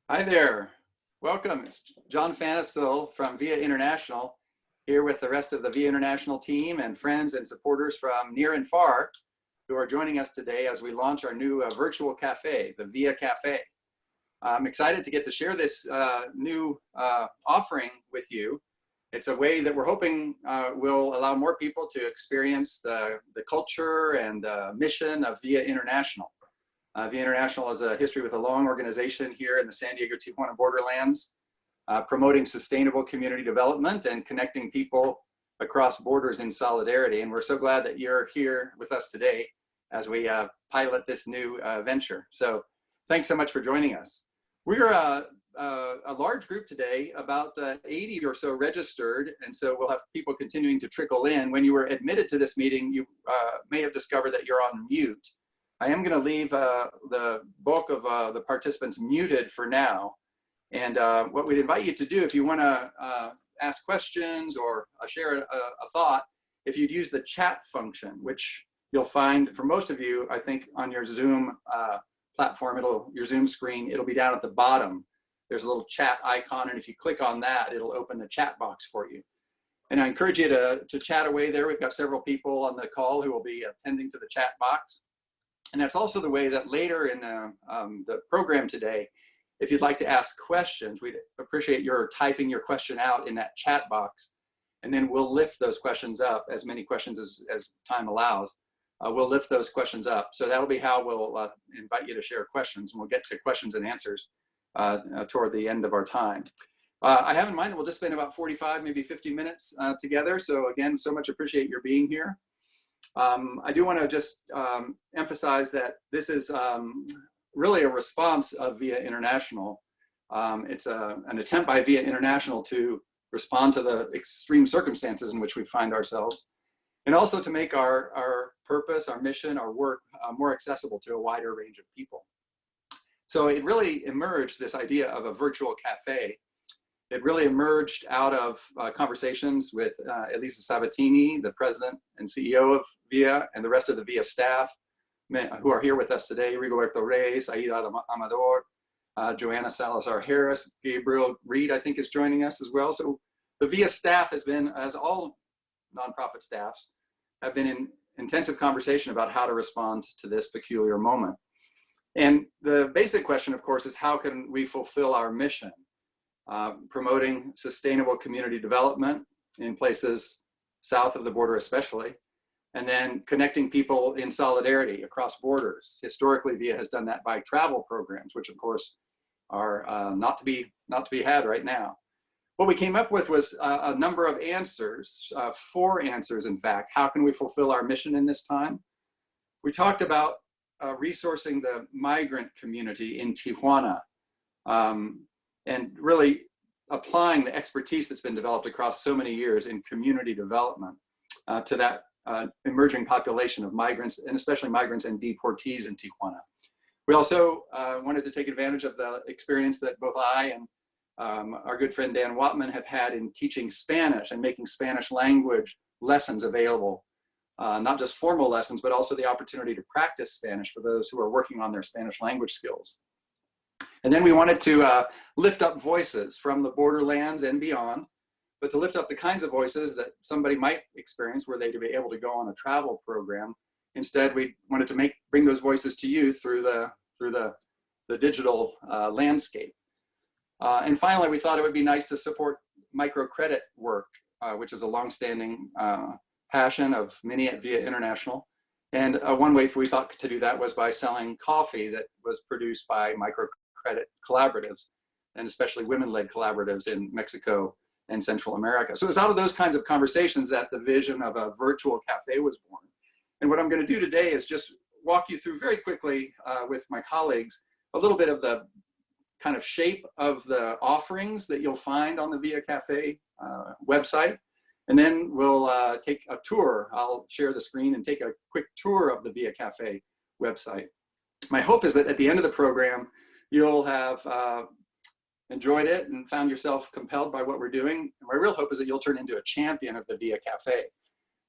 Hi there. Welcome. It's John Fanistil from Via International, here with the rest of the Via International team and friends and supporters from near and far who are joining us today as we launch our new virtual cafe, the Via Cafe. I'm excited to get to share this new offering with you. It's a way that we're hoping will allow more people to experience the culture and mission of Via International. Via International is a history with a long organization here in the San Diego-Tijuana borderlands, promoting sustainable community development and connecting people across borders in solidarity. And we're so glad that you're here with us today as we pilot this new venture. So thanks so much for joining us. We're a large group today, about 80 or so registered, and so we'll have people continuing to trickle in. When you were admitted to this meeting, you may have discovered that you're on mute. I am going to leave the bulk of the participants muted for now. And what we'd invite you to do, if you want to ask questions or share a thought, if you'd use the chat function, which you'll find for most of you, I think, on your Zoom platform, your Zoom screen, it'll be down at the bottom. There's a little chat icon, and if you click on that, it'll open the chat box for you. And I encourage you to chat away there. We've got several people on the call who will be attending to the chat box. And that's also the way that later in the program today, if you'd like to ask questions, we'd appreciate your typing your question out in that chat box. And then we'll lift those questions up, as many questions as time allows. We'll lift those questions up. So that'll be how we'll invite you to share questions. And we'll get to questions and answers toward the end of our time. I have in mind that we'll just spend about 45, maybe 50 minutes together. So again, so much appreciate your being here. I do want to just emphasize that this is really a response of Via International. It's an attempt by Via International to respond to the extreme circumstances in which we find ourselves, and also to make our purpose, our mission, our work more accessible to a wider range of people. So it really emerged, this idea of a virtual cafe. It really emerged out of conversations with Elisa Sabatini, the president and CEO of VIA, and the rest of the VIA staff who are here with us today: Rigoberto Reyes, Aida Amador, Joanna Salazar-Harris, Gabriel Reed, I think, is joining us as well. So the VIA staff has been, as all nonprofit staffs, have been in intensive conversation about how to respond to this peculiar moment. And the basic question, of course, is how can we fulfill our mission? Promoting sustainable community development in places south of the border especially, and then connecting people in solidarity across borders. Historically, VIA has done that by travel programs, which of course are not to be had right now. What we came up with was a number of answers, 4 answers in fact. How can we fulfill our mission in this time? We talked about resourcing the migrant community in Tijuana. And really applying the expertise that's been developed across so many years in community development to that emerging population of migrants, and especially migrants and deportees in Tijuana. We also wanted to take advantage of the experience that both I and our good friend Dan Wattman have had in teaching Spanish and making Spanish language lessons available. Not just formal lessons, but also the opportunity to practice Spanish for those who are working on their Spanish language skills. And then we wanted to lift up voices from the borderlands and beyond, but to lift up the kinds of voices that somebody might experience were they to be able to go on a travel program. Instead, we wanted to bring those voices to you through the digital landscape. And finally, we thought it would be nice to support microcredit work, which is a longstanding passion of many at Via International. And one way we thought to do that was by selling coffee that was produced by microcredit collaboratives, and especially women-led collaboratives in Mexico and Central America. So it was out of those kinds of conversations that the vision of a virtual cafe was born. And what I'm going to do today is just walk you through very quickly with my colleagues a little bit of the kind of shape of the offerings that you'll find on the Via Cafe website. And then we'll take a tour. I'll share the screen and take a quick tour of the Via Cafe website. My hope is that at the end of the program, you'll have enjoyed it and found yourself compelled by what we're doing. And my real hope is that you'll turn into a champion of the Via Cafe,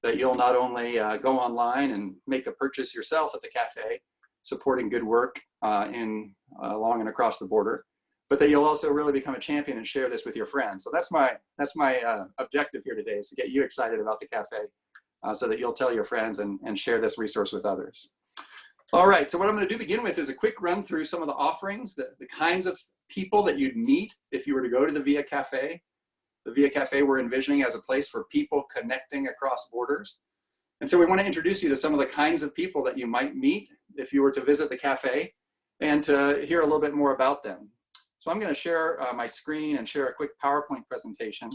that you'll not only go online and make a purchase yourself at the cafe, supporting good work along and across the border, but that you'll also really become a champion and share this with your friends. So that's my objective here today, is to get you excited about the cafe so that you'll tell your friends and share this resource with others. All right, so what I'm going to begin with is a quick run through some of the offerings, the kinds of people that you'd meet if you were to go to the Via Cafe. The Via Cafe we're envisioning as a place for people connecting across borders. And so we want to introduce you to some of the kinds of people that you might meet if you were to visit the cafe, and to hear a little bit more about them. So I'm going to share my screen and share a quick PowerPoint presentation.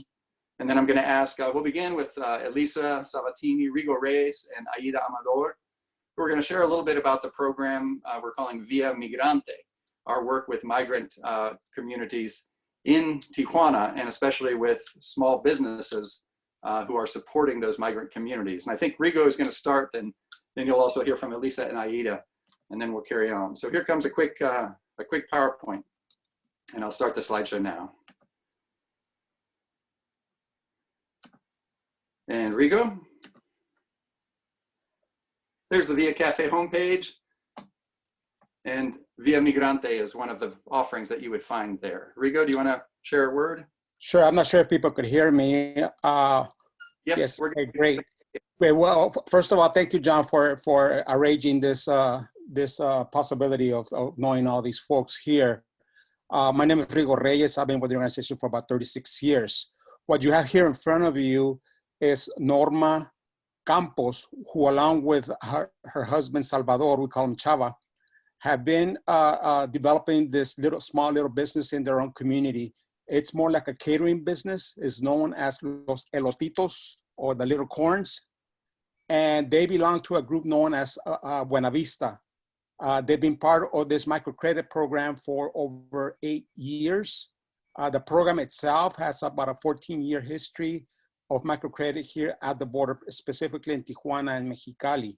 And then I'm going to ask, we'll begin with Elisa Sabatini, Rigo Reyes, and Aida Amador. We're going to share a little bit about the program we're calling Via Migrante, our work with migrant communities in Tijuana, and especially with small businesses who are supporting those migrant communities. And I think Rigo is going to start, and then you'll also hear from Elisa and Aida, and then we'll carry on. So here comes a quick PowerPoint, and I'll start the slideshow now. And Rigo. There's the Via Cafe homepage, and Via Migrante is one of the offerings that you would find there. Rigo, do you want to share a word? Sure. I'm not sure if people could hear me. Yes, we're okay, great. Well, first of all, thank you, John, for arranging this possibility of knowing all these folks here. My name is Rigo Reyes. I've been with the organization for about 36 years. What you have here in front of you is Norma Campos, who along with her husband, Salvador, we call him Chava, have been developing this small little business in their own community. It's more like a catering business. It's known as Los Elotitos, or the Little Corns. And they belong to a group known as Buena Vista. They've been part of this microcredit program for over 8 years. The program itself has about a 14-year history of microcredit here at the border, specifically in Tijuana and Mexicali.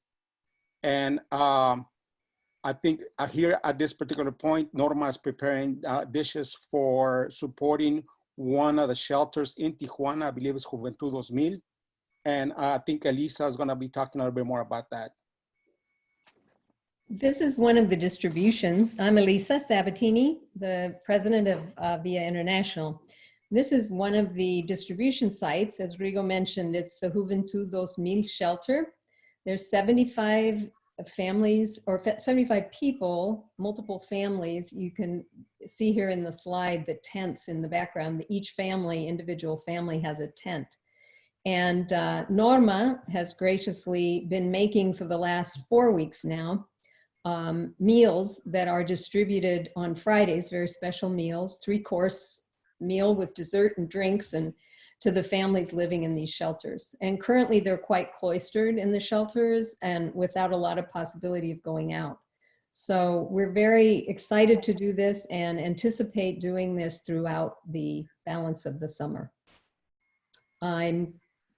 And I think here at this particular point, Norma is preparing dishes for supporting one of the shelters in Tijuana. I believe it's Juventud 2000. And I think Elisa is going to be talking a little bit more about that. This is one of the distributions. I'm Elisa Sabatini, the president of Via International. This is one of the distribution sites. As Rigo mentioned, it's the Juventud 2000 shelter. There's 75 families, or 75 people, multiple families. You can see here in the slide the tents in the background. Each family, individual family, has a tent. And Norma has graciously been making for the last 4 weeks now meals that are distributed on Fridays, very special meals, 3-course meal with dessert and drinks, and to the families living in these shelters. And currently they're quite cloistered in the shelters and without a lot of possibility of going out. So we're very excited to do this and anticipate doing this throughout the balance of the summer. I'm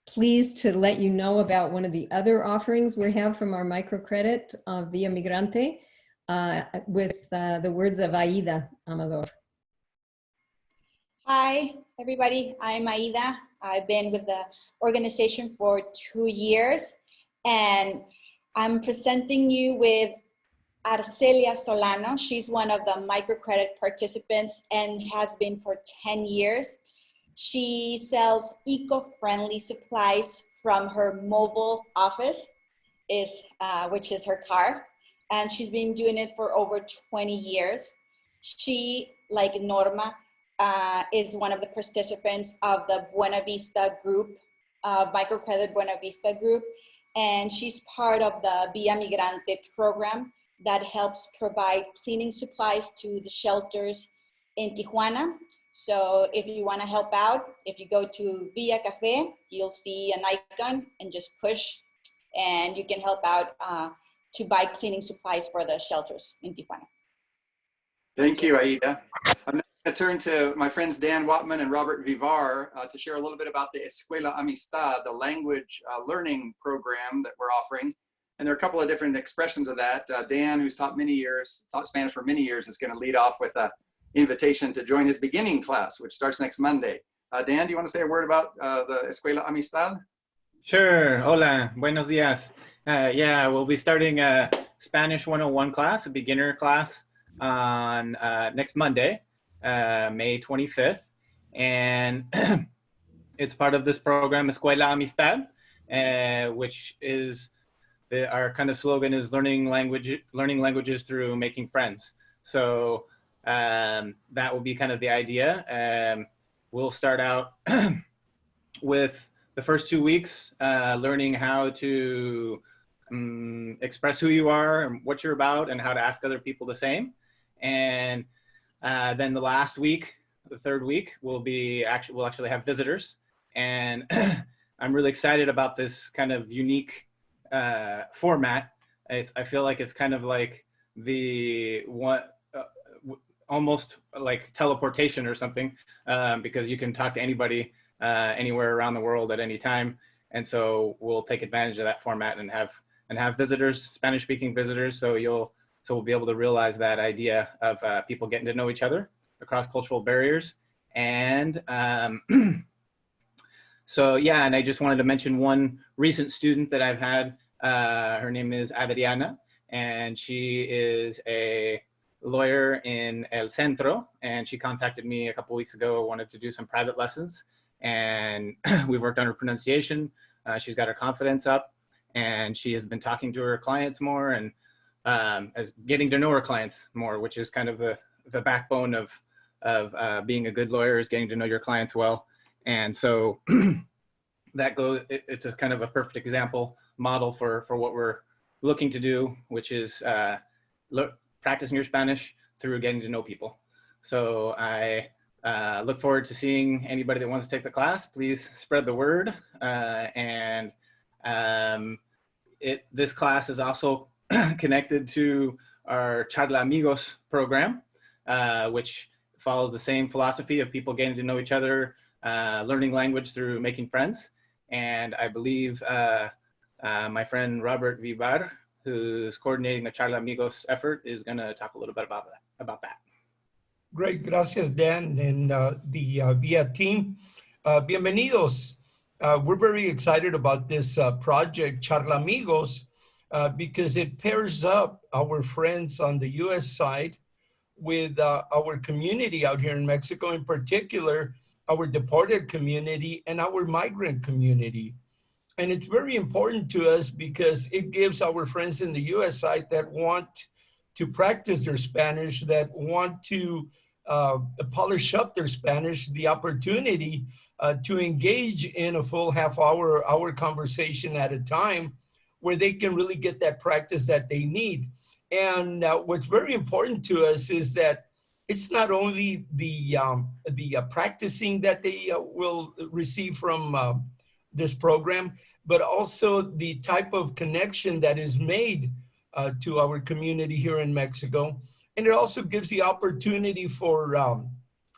pleased to let you know about one of the other offerings we have from our microcredit Via Migrante with the words of Aida Amador. Hi, everybody. I'm Aida. I've been with the organization for 2 years, and I'm presenting you with Arcelia Solano. She's one of the microcredit participants and has been for 10 years. She sells eco-friendly supplies from her mobile office, which is her car, and she's been doing it for over 20 years. She, like Norma, is one of the participants of the Buena Vista group, microcredit Buena Vista group, and she's part of the Via Migrante program that helps provide cleaning supplies to the shelters in Tijuana. So if you want to help out, if you go to Via Cafe, you'll see an icon and just push, and you can help out to buy cleaning supplies for the shelters in Tijuana. Thank you, Aida. I'm now going to turn to my friends Dan Watman and Robert Vivar to share a little bit about the Escuela Amistad, the language learning program that we're offering. And there are a couple of different expressions of that. Dan, who's taught Spanish for many years, is going to lead off with an invitation to join his beginning class, which starts next Monday. Dan, do you want to say a word about the Escuela Amistad? Sure. Hola. Buenos dias. Yeah, we'll be starting a Spanish 101 class, a beginner class, on next Monday. May 25th. And it's part of this program, Escuela Amistad, which is our kind of slogan is learning languages through making friends. So that will be kind of the idea. We'll start out with the first 2 weeks learning how to express who you are and what you're about and how to ask other people the same. And then the last week, the third week, we'll actually have visitors. And I'm really excited about this kind of unique format. I feel like it's kind of like almost like teleportation or something, because you can talk to anybody anywhere around the world at any time. And so we'll take advantage of that format and have visitors, Spanish-speaking visitors. So we'll be able to realize that idea of people getting to know each other across cultural barriers. And so yeah, and I just wanted to mention one recent student that I've had. Her name is Adriana, and she is a lawyer in El Centro, and she contacted me a couple weeks ago, wanted to do some private lessons, and we've worked on her pronunciation. She's got her confidence up, and she has been talking to her clients more and as getting to know her clients more, which is kind of the backbone of being a good lawyer, is getting to know your clients well. And so it's a kind of a perfect example model for what we're looking to do, which is practicing your Spanish through getting to know people. So I look forward to seeing anybody that wants to take the class. Please spread the word. This class is also connected to our Charla Amigos program, which follows the same philosophy of people getting to know each other, learning language through making friends. And I believe my friend Robert Vivar, who's coordinating the Charla Amigos effort, is going to talk a little bit about that. Great, gracias, Dan, and the VIA team. Bienvenidos. We're very excited about this project, Charla Amigos, because it pairs up our friends on the U.S. side with our community out here in Mexico, in particular, our deported community and our migrant community. And it's very important to us because it gives our friends in the U.S. side that want to practice their Spanish, that want to polish up their Spanish, the opportunity to engage in a full hour conversation at a time, where they can really get that practice that they need. And what's very important to us is that it's not only the practicing that they will receive from this program, but also the type of connection that is made to our community here in Mexico. And it also gives the opportunity for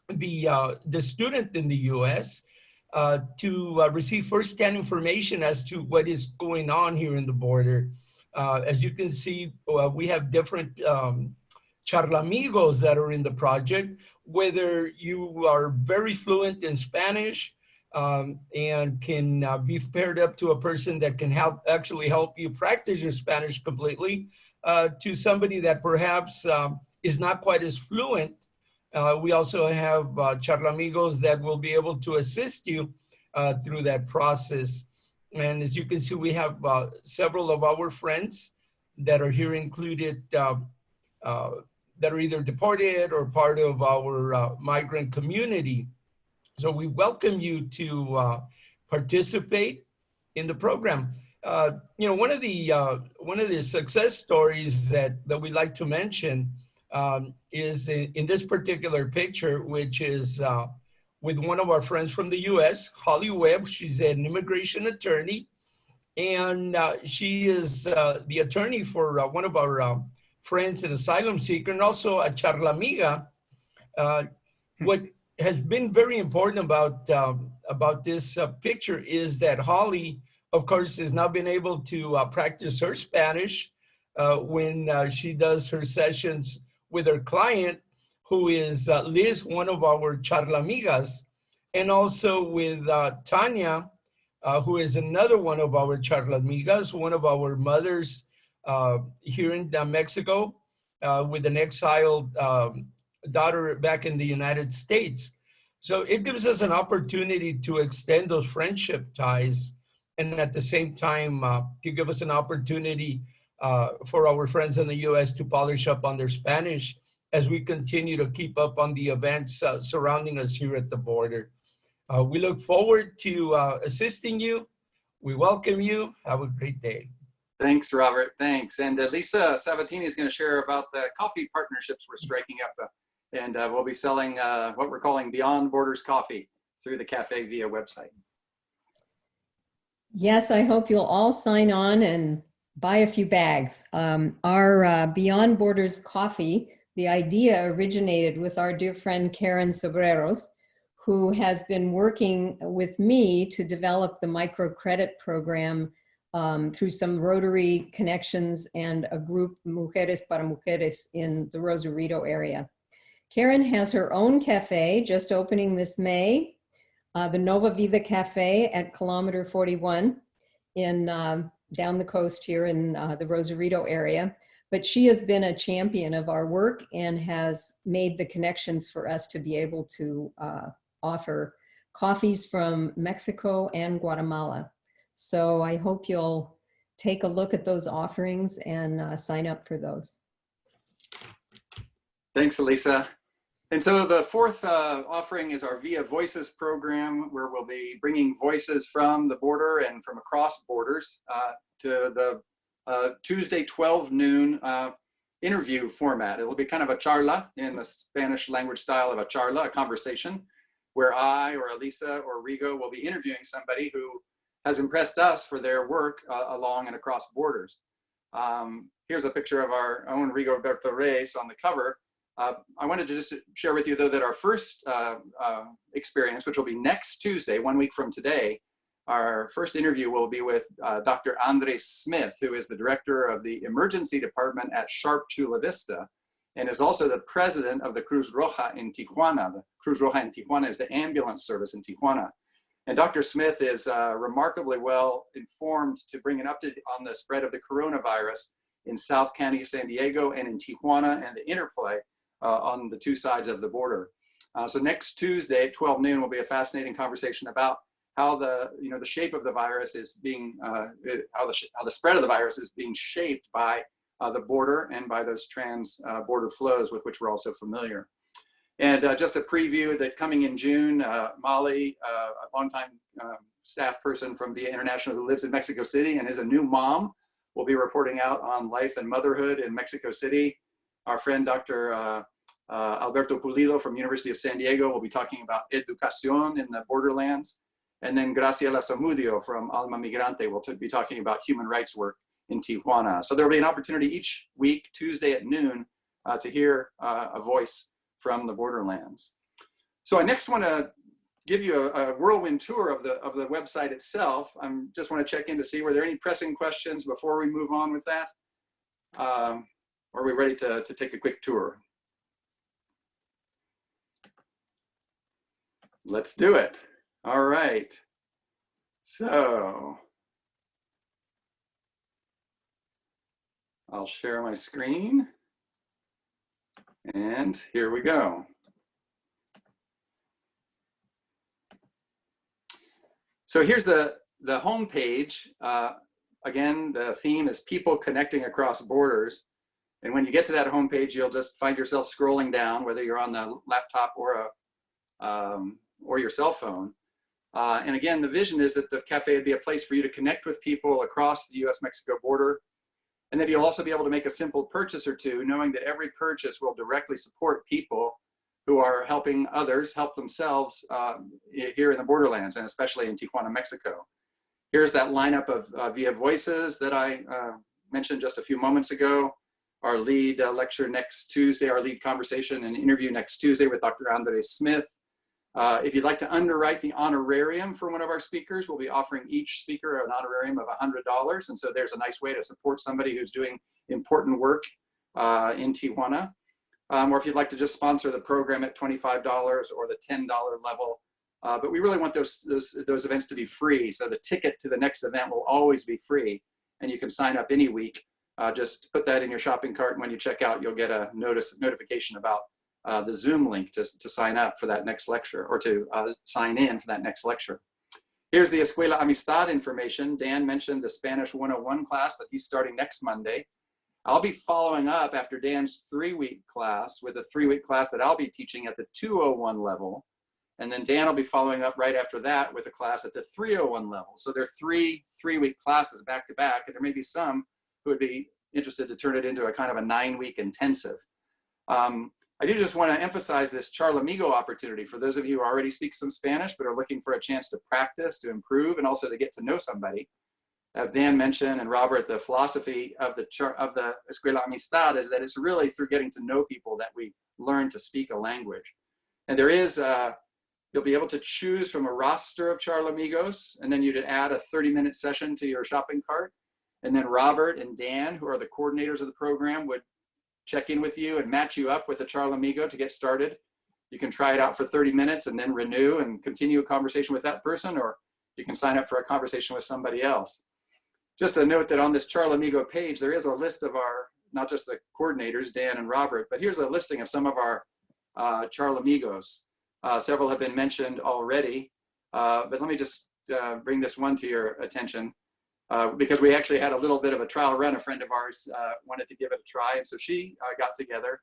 the student in the U.S. To receive firsthand information as to what is going on here in the border. As you can see, we have different Charla Amigos that are in the project, whether you are very fluent in Spanish and can be paired up to a person that can actually help you practice your Spanish completely, to somebody that perhaps is not quite as fluent. We also have Charla Amigos that will be able to assist you through that process. And as you can see, we have several of our friends that are here included that are either deported or part of our migrant community. So we welcome you to participate in the program. One of the success stories that we like to mention is in this particular picture, which is with one of our friends from the U.S., Holly Webb. She's an immigration attorney, and she is the attorney for one of our friends, an asylum seeker, and also a charla amiga. What has been very important about this picture is that Holly, of course, has now been able to practice her Spanish when she does her sessions with her client, who is Liz, one of our charla amigas, and also with Tanya, who is another one of our charla amigas, one of our mothers here in Mexico, with an exiled daughter back in the United States. So it gives us an opportunity to extend those friendship ties, and at the same time to give us an opportunity for our friends in the US to polish up on their Spanish as we continue to keep up on the events surrounding us here at the border. We look forward to assisting you. We welcome you. Have a great day. Thanks, Robert. Thanks. And Lisa Sabatini is going to share about the coffee partnerships we're striking up. And we'll be selling what we're calling Beyond Borders coffee through the Cafe Via website. Yes, I hope you'll all sign on and buy a few bags. Our Beyond Borders coffee, the idea originated with our dear friend Karen Sobreros, who has been working with me to develop the microcredit program through some Rotary connections and a group, Mujeres para Mujeres, in the Rosarito area. Karen has her own cafe just opening this May, the Nova Vida Cafe at kilometer 41 in down the coast here in the Rosarito area. But she has been a champion of our work and has made the connections for us to be able to offer coffees from Mexico and Guatemala. So I hope you'll take a look at those offerings and sign up for those. Thanks, Elisa. And so the fourth offering is our Via Voices program, where we'll be bringing voices from the border and from across borders to the Tuesday 12 noon interview format. It will be kind of a charla in the Spanish language style of a charla, a conversation, where I or Elisa or Rigo will be interviewing somebody who has impressed us for their work along and across borders. Here's a picture of our own Rigoberto Reyes on the cover. I wanted to just share with you, though, that our first experience, which will be next Tuesday, 1 week from today, our first interview will be with Dr. Andres Smith, who is the director of the emergency department at Sharp Chula Vista, and is also the president of the Cruz Roja in Tijuana. The Cruz Roja in Tijuana is the ambulance service in Tijuana. And Dr. Smith is remarkably well informed to bring an update on the spread of the coronavirus in South County, San Diego, and in Tijuana, and the interplay on the two sides of the border. So next Tuesday at 12 noon will be a fascinating conversation about how the shape of the virus is being, how the spread of the virus is being shaped by the border and by those border flows with which we're also familiar. And just a preview that coming in June, Molly, a longtime staff person from Via International who lives in Mexico City and is a new mom, will be reporting out on life and motherhood in Mexico City. Our friend Dr. Alberto Pulido from University of San Diego will be talking about educación in the borderlands. And then Graciela Zamudio from Alma Migrante will be talking about human rights work in Tijuana. So there will be an opportunity each week, Tuesday at noon, to hear a voice from the borderlands. So I next want to give you a whirlwind tour of the website itself. I just want to check in to see, were there any pressing questions before we move on with that? Or are we ready to take a quick tour? Let's do it. All right. So I'll share my screen. And here we go. So here's the home page. Again, the theme is people connecting across borders. And when you get to that home page, you'll just find yourself scrolling down, whether you're on the laptop or your cell phone. And again, the vision is that the cafe would be a place for you to connect with people across the US-Mexico border, and that you'll also be able to make a simple purchase or two, knowing that every purchase will directly support people who are helping others help themselves here in the borderlands, and especially in Tijuana, Mexico. Here's that lineup of Via Voices that I mentioned just a few moments ago. Our lead lecture next Tuesday, our lead conversation and interview next Tuesday with Dr. Andres Smith. If you'd like to underwrite the honorarium for one of our speakers, we'll be offering each speaker an honorarium of $100. And so there's a nice way to support somebody who's doing important work in Tijuana. Or if you'd like to just sponsor the program at $25 or the $10 level. But we really want those events to be free. So the ticket to the next event will always be free. And you can sign up any week. Just put that in your shopping cart, and when you check out, you'll get a notification about the Zoom link to sign up for that next lecture, or to sign in for that next lecture. Here's the Escuela Amistad information. Dan mentioned the Spanish 101 class that he's starting next Monday. I'll be following up after Dan's 3-week class with a 3-week class that I'll be teaching at the 201 level. And then Dan will be following up right after that with a class at the 301 level. So there are 3-week classes back to back, and there may be some who would be interested to turn it into a kind of a 9-week intensive. I do just want to emphasize this Charlamigo opportunity for those of you who already speak some Spanish but are looking for a chance to practice, to improve, and also to get to know somebody. As Dan mentioned, and Robert, the philosophy of the Escuela Amistad is that it's really through getting to know people that we learn to speak a language. And there is, you'll be able to choose from a roster of Charlamigos, and then you'd add a 30-minute session to your shopping cart. And then Robert and Dan, who are the coordinators of the program, would check in with you and match you up with a Charlamigo to get started. You can try it out for 30 minutes and then renew and continue a conversation with that person, or you can sign up for a conversation with somebody else. Just a note that on this Charlamigo page, there is a list of our, not just the coordinators, Dan and Robert, but here's a listing of some of our Charlamigos. Several have been mentioned already, but let me just bring this one to your attention. Because we actually had a little bit of a trial run. A friend of ours wanted to give it a try, and so she got together,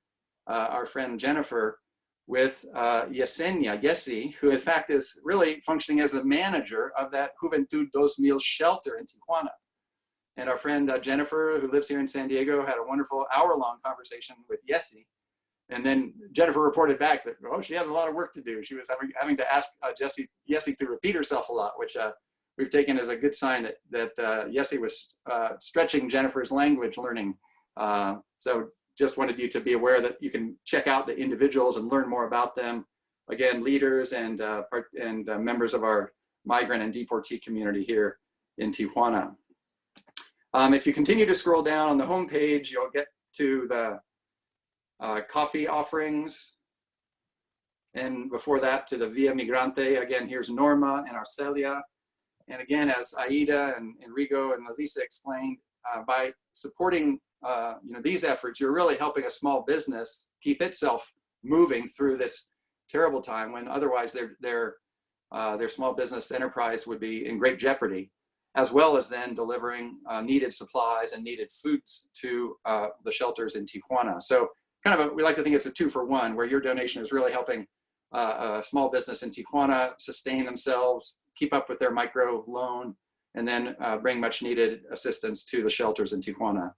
our friend Jennifer, with Yessi, who in fact is really functioning as the manager of that Juventud 2000 shelter in Tijuana. And our friend Jennifer, who lives here in San Diego, had a wonderful hour-long conversation with Yessi. And then Jennifer reported back that, oh, she has a lot of work to do. She was having to ask Yessi to repeat herself a lot, which we've taken as a good sign that Yessi was stretching Jennifer's language learning. So just wanted you to be aware that you can check out the individuals and learn more about them. Again, leaders and members of our migrant and deportee community here in Tijuana. If you continue to scroll down on the homepage, you'll get to the coffee offerings. And before that, to the Via Migrante. Again, here's Norma and Arcelia. And again, as Aida and Enrico and Elisa explained, by supporting these efforts, you're really helping a small business keep itself moving through this terrible time when otherwise their small business enterprise would be in great jeopardy, as well as then delivering needed supplies and needed foods to the shelters in Tijuana. So we like to think it's a 2-for-1, where your donation is really helping a small business in Tijuana sustain themselves, keep up with their micro loan, and then bring much needed assistance to the shelters in Tijuana.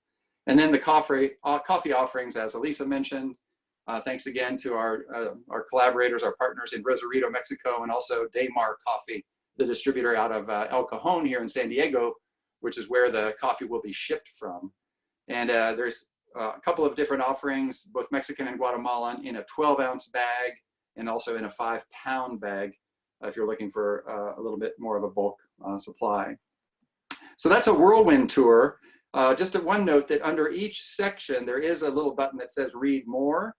And then the coffee offerings, as Elisa mentioned, thanks again to our collaborators, our partners in Rosarito, Mexico, and also Daymar Coffee, the distributor out of El Cajon here in San Diego, which is where the coffee will be shipped from. And there's a couple of different offerings, both Mexican and Guatemalan, in a 12-ounce bag and also in a 5-pound bag, if you're looking for a little bit more of a bulk supply. So that's a whirlwind tour. Just one note that under each section, there is a little button that says read more.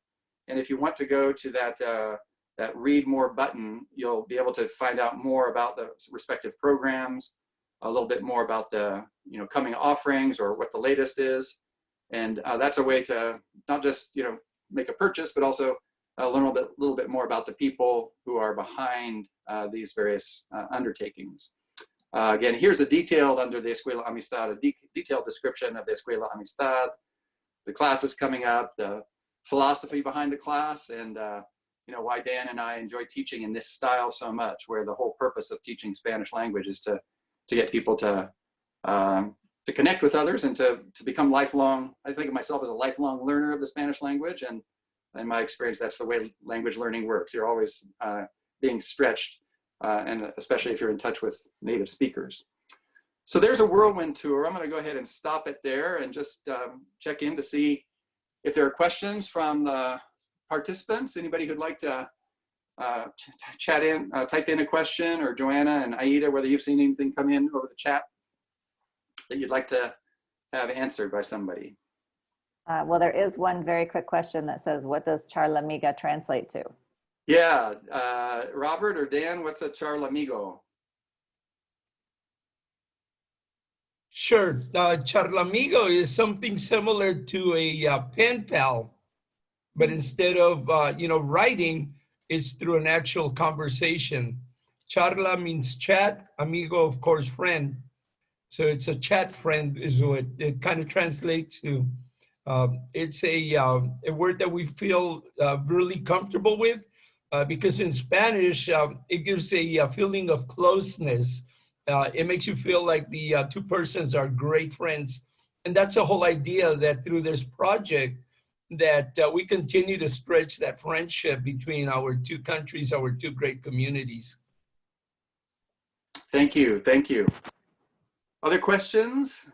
And if you want to go to that read more button, you'll be able to find out more about the respective programs, a little bit more about the coming offerings or what the latest is. And that's a way to not just make a purchase, but also learn a little bit more about the people who are behind these various undertakings. Again, here's a detailed, under the Escuela Amistad, a detailed description of the Escuela Amistad, the classes coming up, the philosophy behind the class, and why Dan and I enjoy teaching in this style so much, where the whole purpose of teaching Spanish language is to get people to connect with others and to become lifelong. I think of myself as a lifelong learner of the Spanish language, and in my experience, that's the way language learning works. You're always being stretched, and especially if you're in touch with native speakers. So there's a whirlwind tour. I'm going to go ahead and stop it there and just check in to see if there are questions from the participants. Anybody who'd like to type in a question, or Joanna and Aida, whether you've seen anything come in over the chat that you'd like to have answered by somebody. Well, there is one very quick question that says, what does Charlamiga translate to? Yeah, Robert or Dan, what's a Charlamigo? Sure. Charlamigo is something similar to a pen pal, but instead of, writing, it's through an actual conversation. Charla means chat, amigo, of course, friend. So it's a chat friend is what it kind of translates to. It's a word that we feel really comfortable with because in Spanish, it gives a feeling of closeness. It makes you feel like the two persons are great friends. And that's the whole idea, that through this project, that we continue to stretch that friendship between our two countries, our two great communities. Thank you. Thank you. Other questions?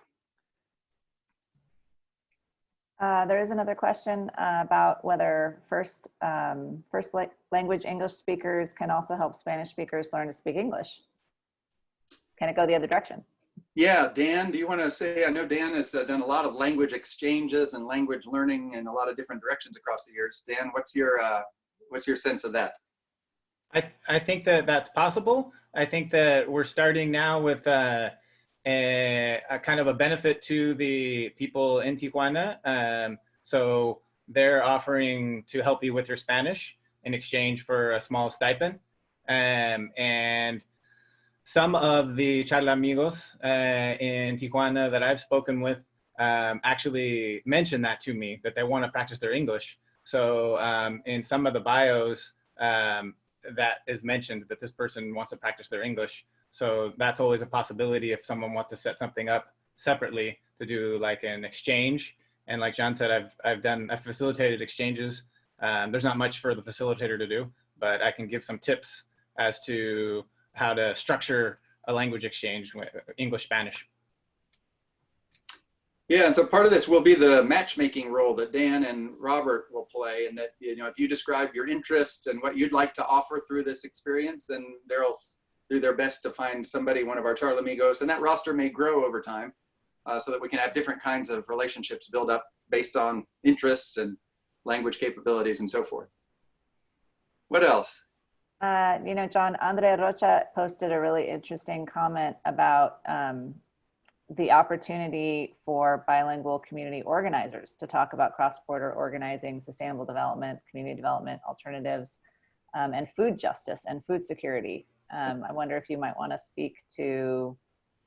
There is another question about whether first language English speakers can also help Spanish speakers learn to speak English. Can it go the other direction? Yeah, Dan, do you want to say, I know Dan has done a lot of language exchanges and language learning in a lot of different directions across the years. Dan, what's your sense of that? I think that that's possible. I think that we're starting now with a kind of a benefit to the people in Tijuana. So they're offering to help you with your Spanish in exchange for a small stipend. And some of the charla amigos in Tijuana that I've spoken with actually mentioned that to me, that they want to practice their English. So in some of the bios, that is mentioned that this person wants to practice their English. So that's always a possibility if someone wants to set something up separately to do like an exchange. And like John said, I've facilitated exchanges. There's not much for the facilitator to do, but I can give some tips as to how to structure a language exchange, English-Spanish. Yeah, and so part of this will be the matchmaking role that Dan and Robert will play, and that, if you describe your interests and what you'd like to offer through this experience, then they'll do their best to find somebody, one of our Charla Amigos, and that roster may grow over time so that we can have different kinds of relationships build up based on interests and language capabilities and so forth. What else? John, Andre Rocha posted a really interesting comment about the opportunity for bilingual community organizers to talk about cross-border organizing, sustainable development, community development, alternatives, and food justice and food security. I wonder if you might want to speak to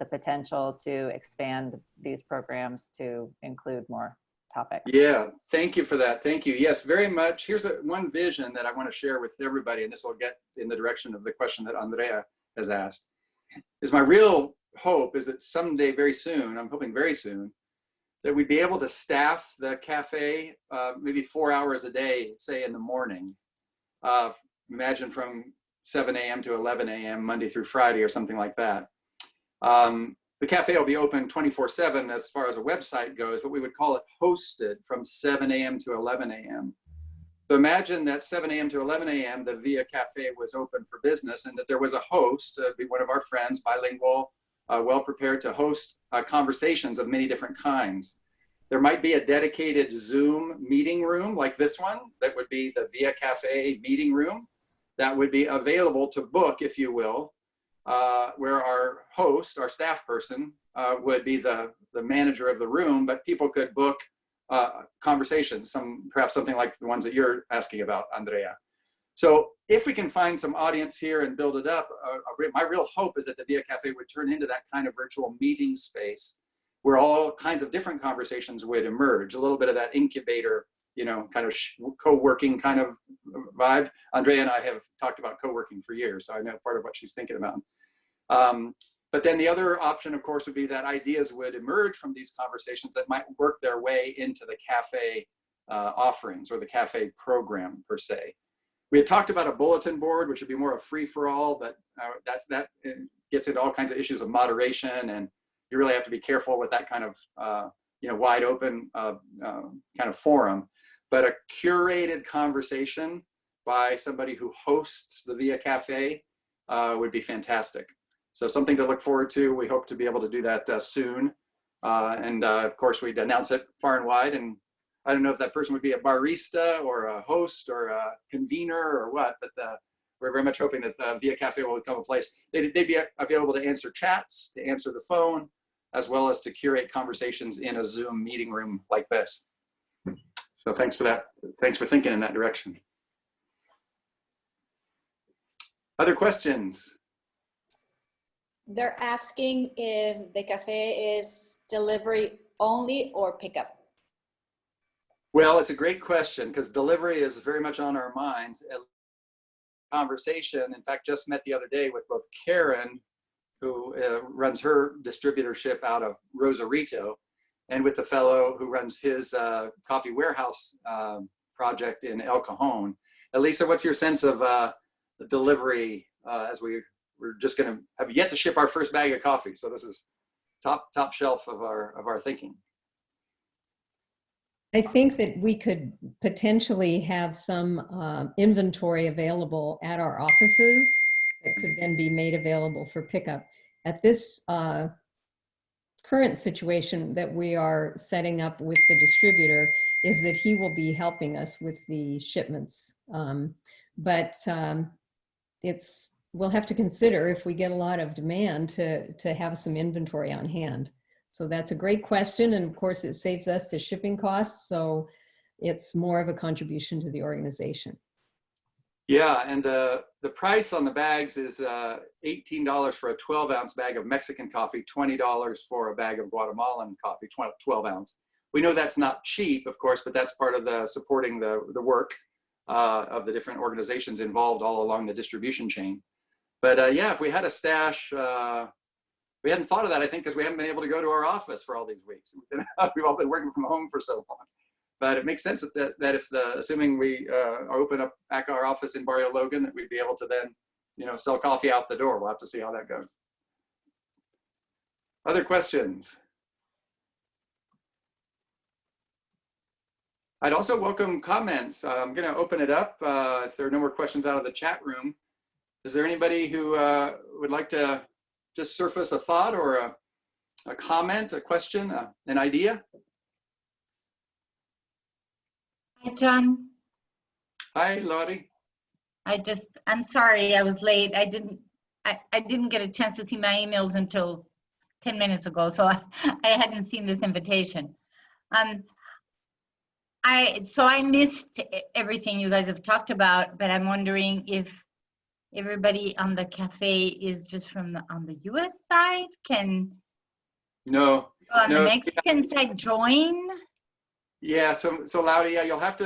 the potential to expand these programs to include more topics. Yeah, thank you for that. Thank you. Yes, very much. Here's one vision that I want to share with everybody, and this will get in the direction of the question that Andrea has asked. Is my real hope is that someday, very soon, I'm hoping very soon, that we'd be able to staff the cafe maybe 4 hours a day, say in the morning. Imagine from 7 a.m. to 11 a.m. Monday through Friday or something like that. The cafe will be open 24/7 as far as a website goes, but we would call it hosted from 7 a.m. to 11 a.m. So imagine that 7 a.m. to 11 a.m. the Via Cafe was open for business, and that there was a host, be one of our friends, bilingual, well prepared to host conversations of many different kinds. There might be a dedicated Zoom meeting room like this one that would be the Via Cafe meeting room that would be available to book, if you will, where our host, our staff person, would be the manager of the room, but people could book conversations, perhaps something like the ones that you're asking about, Andrea. So if we can find some audience here and build it up, my real hope is that the Via Cafe would turn into that kind of virtual meeting space where all kinds of different conversations would emerge, a little bit of that incubator, kind of co-working kind of vibe. Andrea and I have talked about co-working for years, so I know part of what she's thinking about. But then the other option, of course, would be that ideas would emerge from these conversations that might work their way into the cafe offerings or the cafe program per se. We had talked about a bulletin board, which would be more a free-for-all, but that gets into all kinds of issues of moderation, and you really have to be careful with that kind of wide open kind of forum. But a curated conversation by somebody who hosts the Via Cafe would be fantastic. So something to look forward to. We hope to be able to do that soon. And of course, we'd announce it far and wide. And I don't know if that person would be a barista or a host or a convener or what, but we're very much hoping that Via Cafe will become a place. They'd be available to answer chats, to answer the phone, as well as to curate conversations in a Zoom meeting room like this. So thanks for that. Thanks for thinking in that direction. Other questions? They're asking if the cafe is delivery only or pickup. Well, it's a great question because delivery is very much on our minds. Conversation, in fact, just met the other day with both Karen, who runs her distributorship out of Rosarito, and with the fellow who runs his coffee warehouse project in El Cajon. Elisa, what's your sense of the delivery as we're just going to have yet to ship our first bag of coffee? So this is top shelf of our thinking. I think that we could potentially have some inventory available at our offices that could then be made available for pickup. At this current situation that we are setting up with the distributor is that he will be helping us with the shipments. We'll have to consider if we get a lot of demand to have some inventory on hand. So that's a great question. And of course it saves us the shipping costs. So it's more of a contribution to the organization. Yeah, and the price on the bags is $18 for a 12-ounce bag of Mexican coffee, $20 for a bag of Guatemalan coffee, 12-ounce. We know that's not cheap, of course, but that's part of the supporting the work of the different organizations involved all along the distribution chain. But yeah, if we had a stash, we hadn't thought of that, I think, because we haven't been able to go to our office for all these weeks. We've all been working from home for so long. But it makes sense that if assuming we open up back our office in Barrio Logan, that we'd be able to then, sell coffee out the door. We'll have to see how that goes. Other questions? I'd also welcome comments. I'm going to open it up if there are no more questions out of the chat room. Is there anybody who would like to just surface a thought or a comment, a question, an idea? Hi, John. Hi, Lottie. I'm sorry I was late. I didn't get a chance to see my emails until 10 minutes ago, so I hadn't seen this invitation. I missed everything you guys have talked about, but I'm wondering if everybody on the cafe is just on the US side. Can the Mexican side join? Yeah, so Laudy, yeah, you'll have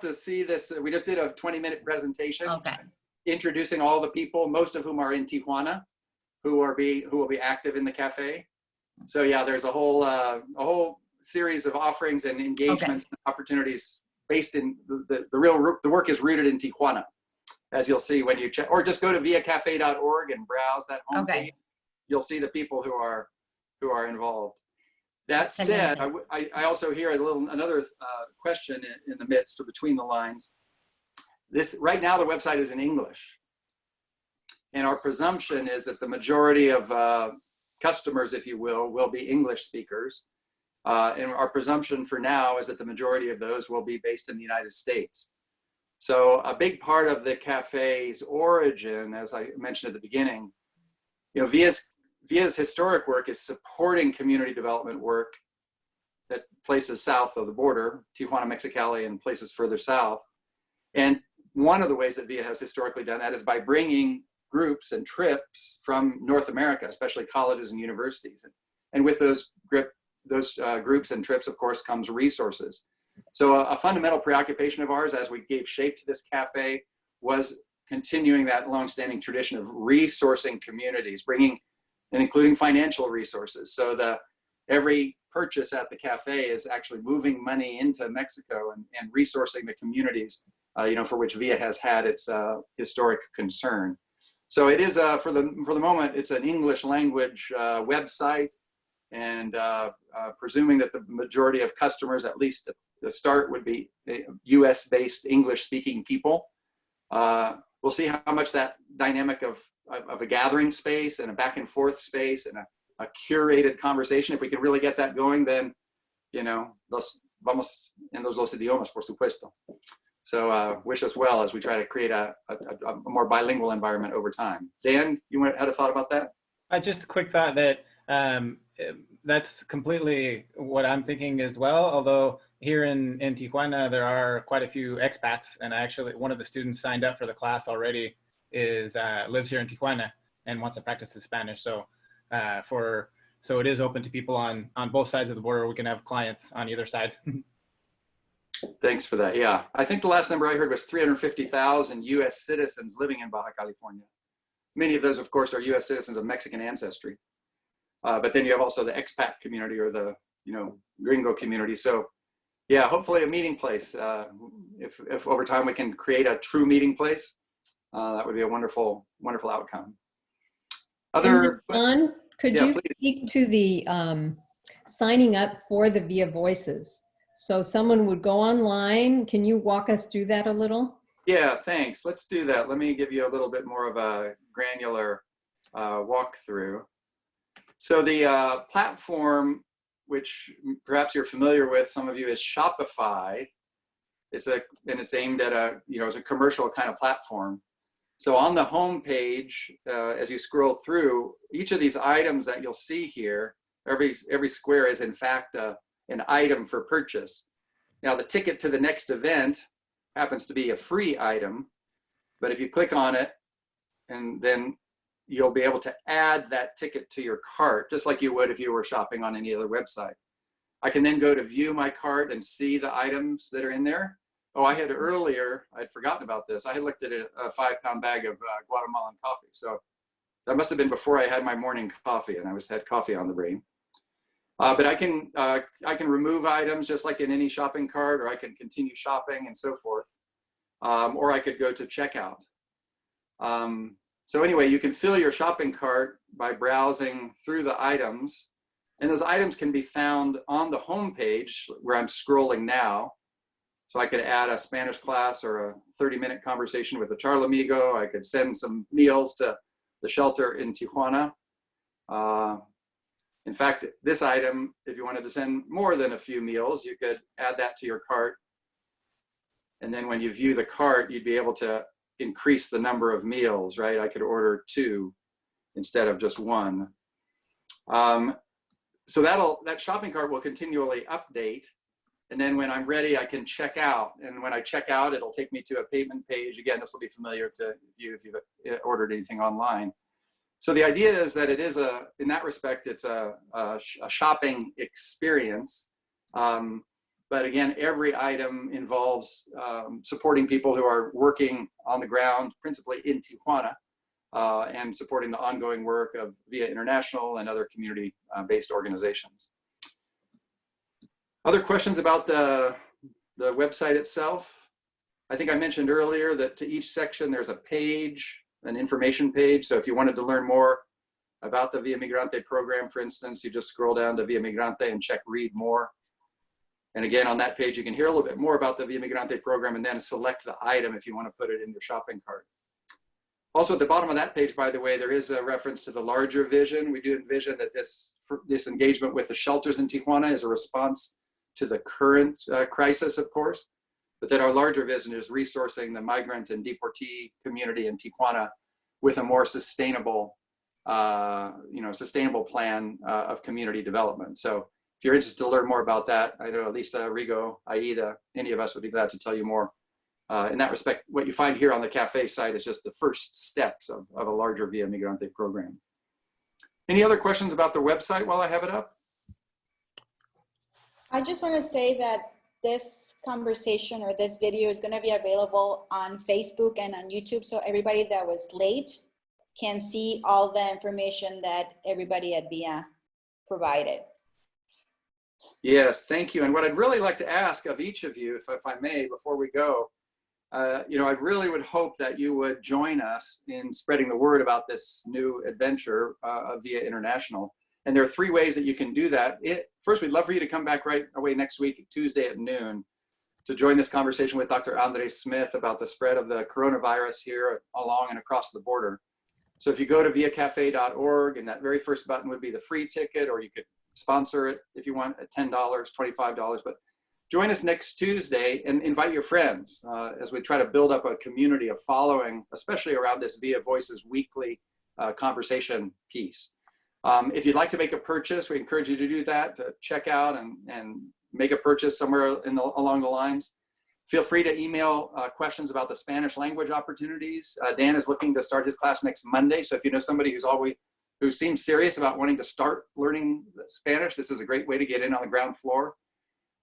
to see this. We just did a 20-minute presentation introducing all the people, most of whom are in Tijuana, who will be active in the cafe. So yeah, there's a whole series of offerings and engagements and opportunities based in the work is rooted in Tijuana, as you'll see when you check, or just go to viacafe.org and browse that homepage. You'll see the people who are involved. That said, I also hear another question in the midst or between the lines. Right now the website is in English, and our presumption is that the majority of customers, if you will be English speakers. And our presumption for now is that the majority of those will be based in the United States. So a big part of the cafe's origin, as I mentioned at the beginning, Via's historic work is supporting community development work at places south of the border, Tijuana, Mexicali, and places further south. And one of the ways that Via has historically done that is by bringing groups and trips from North America, especially colleges and universities. And with those groups and trips, of course, comes resources. So a fundamental preoccupation of ours as we gave shape to this cafe was continuing that longstanding tradition of resourcing communities, bringing and including financial resources. So every purchase at the cafe is actually moving money into Mexico and resourcing the communities, for which Via has had its historic concern. So it is, for the moment, it's an English language website, and presuming that the majority of customers, at least at the start, would be US-based English-speaking people. We'll see how much that dynamic of a gathering space and a back and forth space and a curated conversation, if we can really get that going, then, vamos en los dos idiomas, por supuesto. So wish us well as we try to create a more bilingual environment over time. Dan, you had a thought about that? Just a quick thought that that's completely what I'm thinking as well, although here in Tijuana, there are quite a few expats, and actually one of the students signed up for the class already is lives here in Tijuana and wants to practice his Spanish. So so it is open to people on both sides of the border. We can have clients on either side. Thanks for that. Yeah, I think the last number I heard was 350,000 U.S. citizens living in Baja California. Many of those, of course, are U.S. citizens of Mexican ancestry. But then you have also the expat community, or the gringo community. So yeah, hopefully a meeting place. If over time we can create a true meeting place, that would be a wonderful, wonderful outcome. John, could Yeah, you please. speak to the signing up for the Via Voices? So someone would go online. Can you walk us through that a little? Yeah, thanks. Let's do that. Let me give you a little bit more of a granular walkthrough. So the platform, which perhaps you're familiar with, some of you, is Shopify. And it's aimed at as a commercial kind of platform. So on the home page, as you scroll through, each of these items that you'll see here, every square is in fact an item for purchase. Now the ticket to the next event happens to be a free item, but if you click on it, and then you'll be able to add that ticket to your cart, just like you would if you were shopping on any other website. I can then go to view my cart and see the items that are in there. Oh, I'd forgotten about this. I had looked at a 5-pound bag of Guatemalan coffee. So that must have been before I had my morning coffee, and I had coffee on the brain. But I can remove items just like in any shopping cart, or I can continue shopping and so forth. Or I could go to checkout. So anyway, you can fill your shopping cart by browsing through the items, and those items can be found on the home page where I'm scrolling now. So I could add a Spanish class or a 30-minute conversation with a charlamigo. I could send some meals to the shelter in Tijuana. In fact, this item, if you wanted to send more than a few meals, you could add that to your cart. And then when you view the cart, you'd be able to increase the number of meals, right? I could order 2 instead of just 1. So that shopping cart will continually update. And then when I'm ready, I can check out. And when I check out, it'll take me to a payment page. Again, this will be familiar to you if you've ordered anything online. So the idea is that it is in that respect, it's a shopping experience. But again, every item involves supporting people who are working on the ground, principally in Tijuana, and supporting the ongoing work of Via International and other community-based organizations. Other questions about the website itself? I think I mentioned earlier that to each section there's a page, an information page. So if you wanted to learn more about the Via Migrante program, for instance, you just scroll down to Via Migrante and check read more. And again, on that page, you can hear a little bit more about the Via Migrante program and then select the item if you want to put it in your shopping cart. Also at the bottom of that page, by the way, there is a reference to the larger vision. We do envision that this engagement with the shelters in Tijuana is a response to the current crisis, of course, but that our larger vision is resourcing the migrant and deportee community in Tijuana with a more sustainable, sustainable plan of community development. So if you're interested to learn more about that, I know Elisa, Rigo, Aida, any of us would be glad to tell you more. In that respect, what you find here on the cafe site is just the first steps of a larger Via Migrante program. Any other questions about the website while I have it up? I just want to say that this conversation or this video is going to be available on Facebook and on YouTube, so everybody that was late can see all the information that everybody at VIA provided. Yes, thank you. And what I'd really like to ask of each of you, if I may, before we go, I really would hope that you would join us in spreading the word about this new adventure of Via International. And there are 3 ways that you can do that. First, we'd love for you to come back right away next week, Tuesday at noon, to join this conversation with Dr. Andres Smith about the spread of the coronavirus here along and across the border. So if you go to viacafe.org, and that very first button would be the free ticket, or you could sponsor it if you want at $10, $25. But join us next Tuesday and invite your friends as we try to build up a community of following, especially around this Via Voices weekly conversation piece. If you'd like to make a purchase, we encourage you to do that, to check out and make a purchase somewhere along the lines. Feel free to email questions about the Spanish language opportunities. Dan is looking to start his class next Monday. So if you know somebody who seems serious about wanting to start learning Spanish, this is a great way to get in on the ground floor.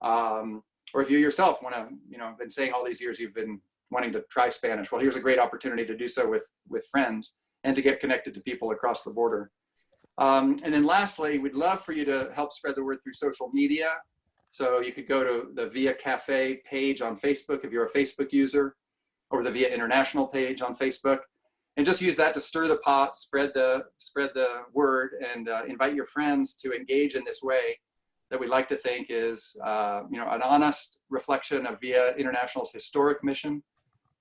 Or if you yourself want to, been saying all these years you've been wanting to try Spanish, well, here's a great opportunity to do so with friends and to get connected to people across the border. And then lastly, we'd love for you to help spread the word through social media. So you could go to the Via Cafe page on Facebook if you're a Facebook user, or the Via International page on Facebook, and just use that to stir the pot, spread the word, and invite your friends to engage in this way that we like to think is an honest reflection of Via International's historic mission,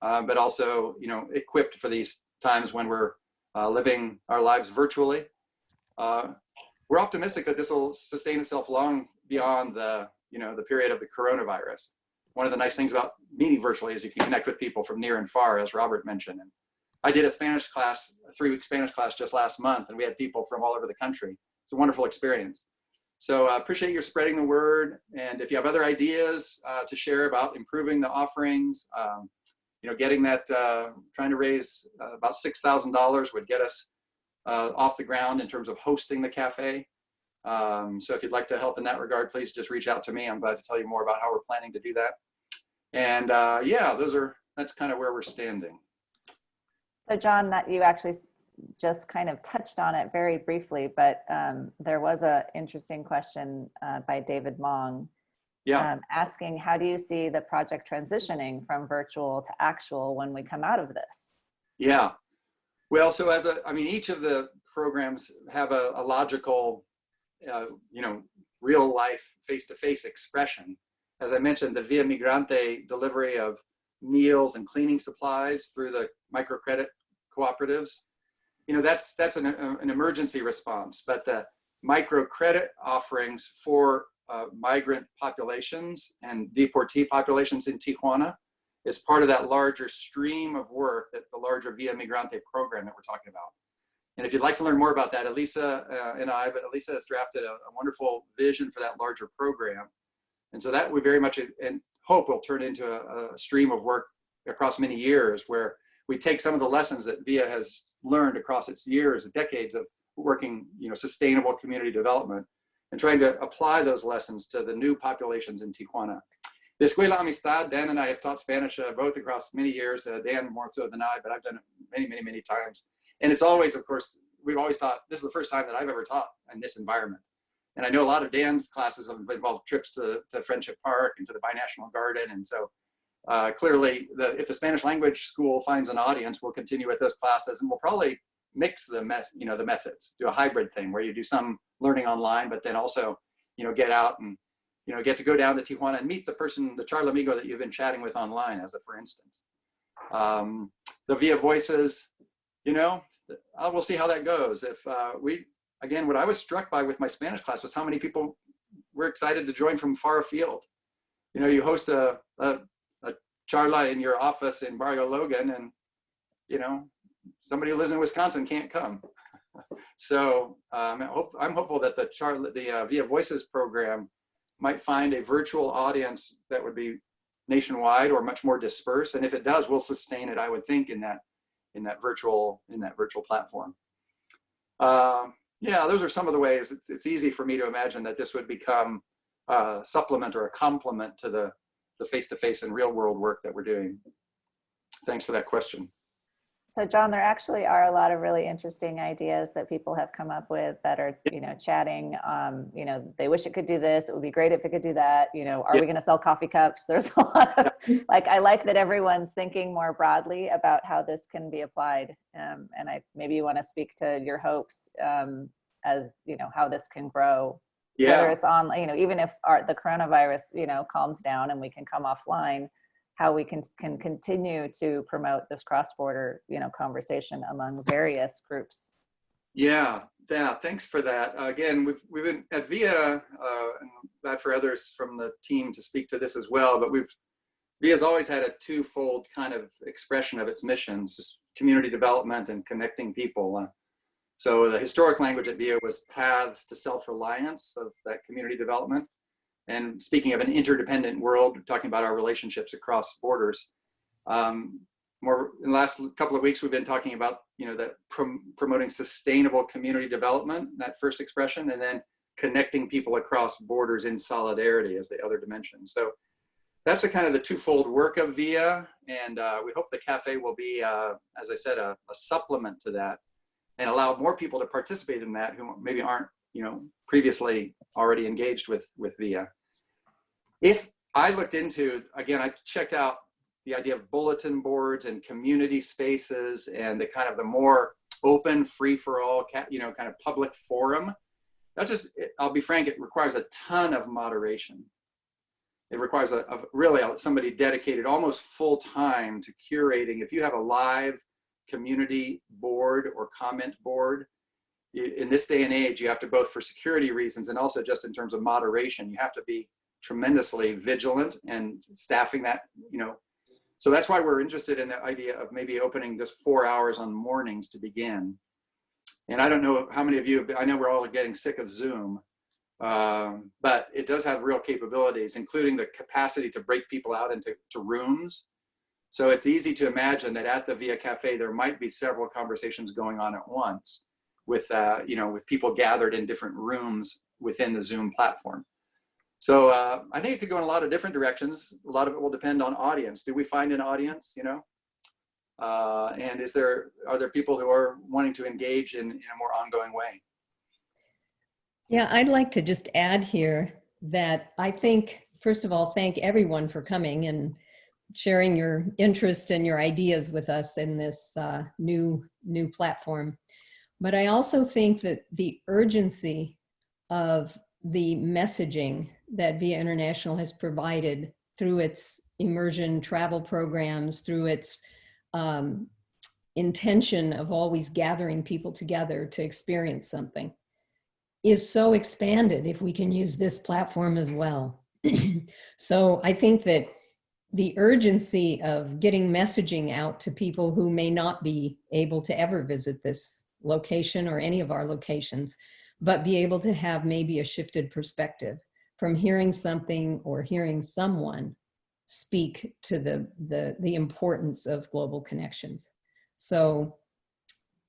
but also equipped for these times when we're living our lives virtually. We're optimistic that this will sustain itself long beyond the period of the coronavirus. One of the nice things about meeting virtually is you can connect with people from near and far, as Robert mentioned. And I did a Spanish class, a 3-week Spanish class just last month, and we had people from all over the country. It's a wonderful experience. So I appreciate your spreading the word. And if you have other ideas to share about improving the offerings, getting that, trying to raise about $6,000 would get us off the ground in terms of hosting the cafe. So if you'd like to help in that regard, please just reach out to me. I'm glad to tell you more about how we're planning to do that. And that's kind of where we're standing. So John, that you actually just kind of touched on it very briefly, but there was an interesting question by David Mong, asking, how do you see the project transitioning from virtual to actual when we come out of this? Yeah, well, so each of the programs have a logical, real life face-to-face expression. As I mentioned, the Via Migrante delivery of meals and cleaning supplies through the microcredit cooperatives, that's an emergency response, but the microcredit offerings for migrant populations and deportee populations in Tijuana is part of that larger stream of work, that the larger Via Migrante program that we're talking about. And if you'd like to learn more about that, Elisa but Elisa has drafted a wonderful vision for that larger program. And so that we very much and hope will turn into a stream of work across many years, where we take some of the lessons that Via has learned across its years, decades of working, sustainable community development, and trying to apply those lessons to the new populations in Tijuana. The Escuela Amistad, Dan and I have taught Spanish both across many years, Dan more so than I, but I've done it many times. And it's always, of course, we've always taught, this is the first time that I've ever taught in this environment. And I know a lot of Dan's classes have involved trips to Friendship Park and to the Binational Garden. And so clearly, if the Spanish language school finds an audience, we'll continue with those classes, and we'll probably mix the methods, do a hybrid thing where you do some learning online, but then also, get out and, get to go down to Tijuana and meet the person, the charlamigo that you've been chatting with online, as a for instance. The Via Voices, we'll see how that goes. If again, what I was struck by with my Spanish class was how many people were excited to join from far afield. You host a charla in your office in Barrio Logan, and somebody who lives in Wisconsin can't come. So I'm hopeful that the Via Voices program might find a virtual audience that would be nationwide or much more dispersed. And if it does, we'll sustain it, I would think, in that virtual platform. Those are some of the ways. It's easy for me to imagine that this would become a supplement or a complement to the face-to-face and real-world work that we're doing. Thanks for that question. So John, there actually are a lot of really interesting ideas that people have come up with that are, chatting, they wish it could do this. It would be great if it could do that. Are we going to sell coffee cups? There's a lot of, I like that everyone's thinking more broadly about how this can be applied. And maybe you want to speak to your hopes as, how this can grow. Yeah. Whether it's on, even if the coronavirus, calms down and we can come offline, how we can continue to promote this cross-border, conversation among various groups. Yeah, thanks for that. Again, we've been at Via, and glad for others from the team to speak to this as well, but Via's always had a twofold kind of expression of its missions, community development and connecting people. So the historic language at Via was paths to self-reliance of that community development. And speaking of an interdependent world, talking about our relationships across borders, more in the last couple of weeks, we've been talking about, that promoting sustainable community development, that first expression, and then connecting people across borders in solidarity as the other dimension. So that's the kind of the twofold work of VIA. And we hope the cafe will be, as I said, a supplement to that and allow more people to participate in that who maybe aren't, previously already engaged with VIA. If I looked into, again, I checked out the idea of bulletin boards and community spaces and the kind of the more open, free-for-all, kind of public forum. That just, I'll be frank, it requires a ton of moderation. It requires really somebody dedicated almost full time to curating. If you have a live community board or comment board, in this day and age, you have to, both for security reasons and also just in terms of moderation, you have to be tremendously vigilant and staffing that, So that's why we're interested in the idea of maybe opening just 4 hours on mornings to begin. And I don't know how many of you, I know we're all getting sick of Zoom, but it does have real capabilities, including the capacity to break people out into rooms. So it's easy to imagine that at the VIA Cafe, there might be several conversations going on at once with, with people gathered in different rooms within the Zoom platform. So I think it could go in a lot of different directions. A lot of it will depend on audience. Do we find an audience, and are there people who are wanting to engage in a more ongoing way? Yeah, I'd like to just add here that I think, first of all, thank everyone for coming and sharing your interest and your ideas with us in this new platform. But I also think that the urgency of the messaging that VIA International has provided through its immersion travel programs, through its intention of always gathering people together to experience something, is so expanded if we can use this platform as well. So I think that the urgency of getting messaging out to people who may not be able to ever visit this location or any of our locations, but be able to have maybe a shifted perspective from hearing something or hearing someone speak to the importance of global connections. So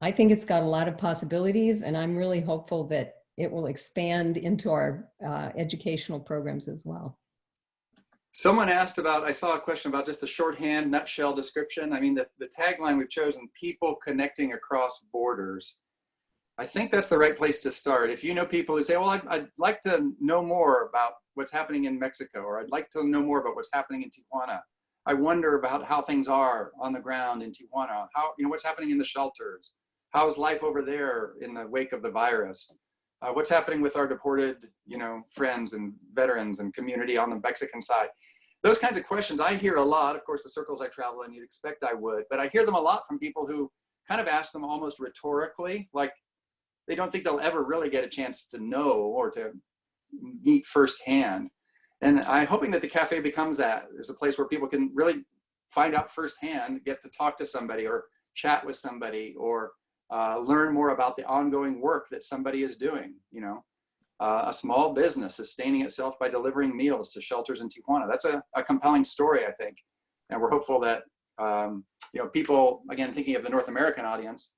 I think it's got a lot of possibilities, and I'm really hopeful that it will expand into our educational programs as well. Someone asked about, I saw a question about just the shorthand nutshell description. I mean, the tagline we've chosen, people connecting across borders. I think that's the right place to start. If you know people who say, well, I'd like to know more about what's happening in Mexico, or I'd like to know more about what's happening in Tijuana. I wonder about how things are on the ground in Tijuana. How, what's happening in the shelters? How is life over there in the wake of the virus? What's happening with our deported, friends and veterans and community on the Mexican side? Those kinds of questions I hear a lot. Of course, the circles I travel in, you'd expect I would, but I hear them a lot from people who kind of ask them almost rhetorically, like they don't think they'll ever really get a chance to know or to meet firsthand. And I'm hoping that the cafe becomes that. There's a place where people can really find out firsthand, get to talk to somebody or chat with somebody, or learn more about the ongoing work that somebody is doing. A small business sustaining itself by delivering meals to shelters in Tijuana. That's a compelling story, I think. And we're hopeful that, people, again, thinking of the North American audience,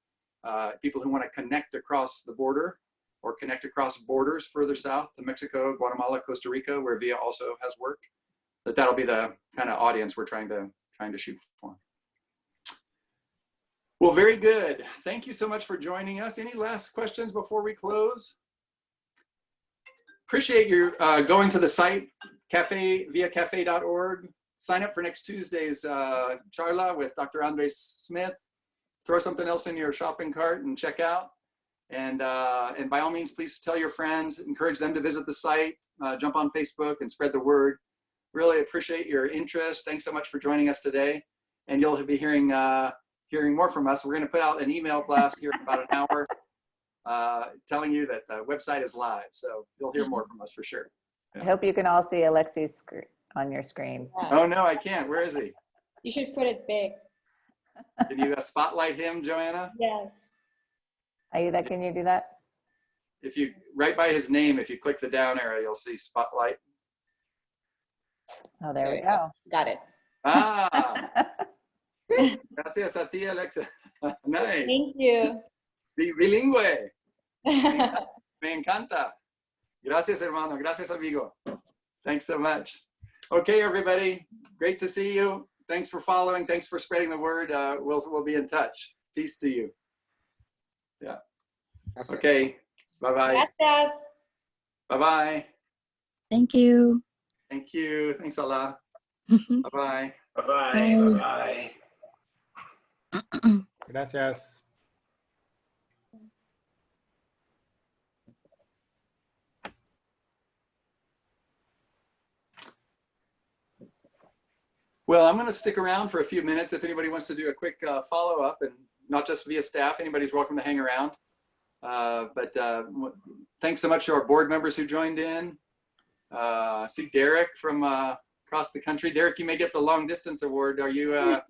people who want to connect across the border or connect across borders further south to Mexico, Guatemala, Costa Rica, where VIA also has work, that'll be the kind of audience we're trying to shoot for. Well, very good. Thank you so much for joining us. Any last questions before we close? Appreciate you going to the site, viacafe.org. Sign up for next Tuesday's charla with Dr. Andres Smith. Throw something else in your shopping cart and check out. And by all means, please tell your friends, encourage them to visit the site, jump on Facebook and spread the word. Really appreciate your interest. Thanks so much for joining us today. And you'll be hearing more from us. We're going to put out an email blast here in about an hour telling you that the website is live. So you'll hear more from us for sure. I hope you can all see Alexi's on your screen. Yeah. Oh, no, I can't. Where is he? You should put it big. Can you spotlight him, Joanna? Yes. Aida, can you do that? If you, right by his name, if you click the down arrow, you'll see spotlight. Oh, there we Okay. go. Got it. Ah, gracias a ti, Alexa. Nice. Thank you. Bilingüe. Me encanta. Gracias, hermano. Gracias, amigo. Thanks so much. Okay, everybody. Great to see you. Thanks for following. Thanks for spreading the word. We'll be in touch. Peace to you. Yeah. Gracias. Okay. Bye-bye. Gracias. Bye-bye. Thank you. Thank you. Thanks a lot. Bye. Bye-bye. Bye. Bye. Gracias. Well, I'm going to stick around for a few minutes if anybody wants to do a quick follow-up, and not just via staff. Anybody's welcome to hang around. But thanks so much to our board members who joined in. I see Derek from across the country. Derek, you may get the long distance award. Are you? Are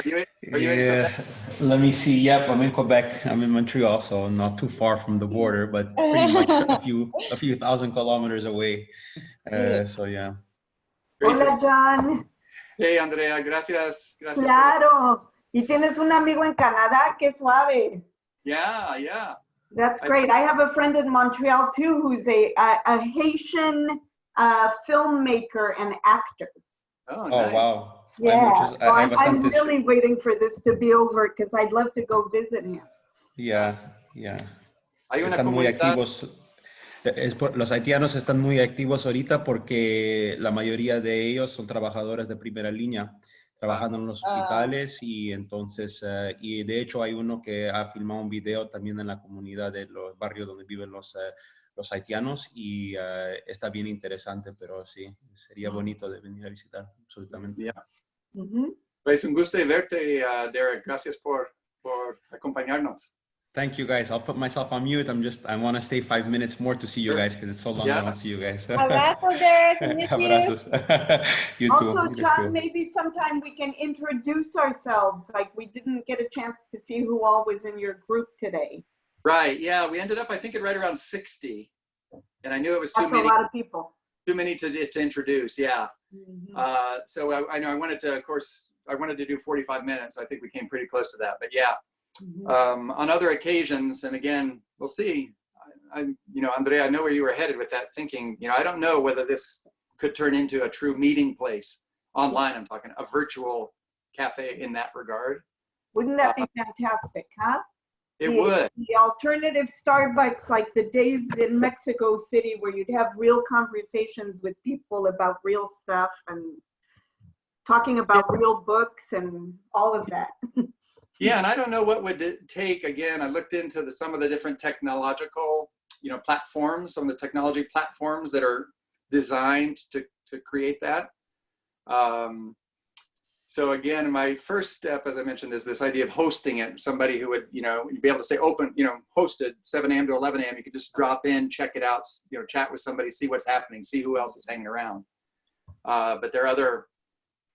you in Yeah, let me see. Yep, I'm in Quebec. I'm in Montreal, so not too far from the border, but pretty much a few thousand kilometers away. So yeah. Great to Hola, see- John. Hey, Andrea, gracias. Gracias. Claro. Y tienes un amigo en Canadá, qué suave. Yeah, yeah. That's great. I have a friend in Montreal too who's a Haitian filmmaker and actor. Oh, Oh, nice. wow. Yeah, so Hay I'm bastantes. really waiting for this to be over because I'd love to go visit him. Yeah, yeah. Hay una Están muy comunidad. activos. Los haitianos están muy activos ahorita porque la mayoría de ellos son trabajadores de primera línea, trabajando en los hospitales y entonces, y de hecho hay uno que ha filmado un video también en la comunidad de los barrios donde viven los haitianos y está bien interesante, pero sí, sería bonito de venir a visitar, absolutamente. Yeah. Mhm. Pues un gusto de verte, Derek. Gracias por acompañarnos. Thank you guys. I'll put myself on mute. I want to stay 5 minutes more to see you guys because it's so long I don't see you guys. Abrazos, Derek. Miss you. Abrazos. You too. Also, You guys John, too. maybe sometime we can introduce ourselves. Like we didn't get a chance to see who all was in your group today. Right. Yeah. We ended up, I think, at right around 60, and I knew it was too That's a lot of people. many to introduce. Yeah. Mhm. So I know I wanted to, of course, I wanted to do 45 minutes. I think we came pretty close to that. But yeah, Mhm. on other occasions, and again, we'll see. You know, Andrea, I know where you were headed with that thinking. You know, I don't know whether this could turn into a true meeting place online. I'm talking a virtual cafe in that regard. Wouldn't that be fantastic, huh? It the, would. The alternative Starbucks, like the days in Mexico City where you'd have real conversations with people about real stuff and talking about real books and all of that. Yeah, and I don't know what would it take. Again, I looked into some of the different technological, you know, platforms, some of the technology platforms that are designed to create that. So again, my first step, as I mentioned, is this idea of hosting it. Somebody who would, you know, be able to say open, you know, hosted 7 a.m. to 11 a.m. You could just drop in, check it out, you know, chat with somebody, see what's happening, see who else is hanging around. But there are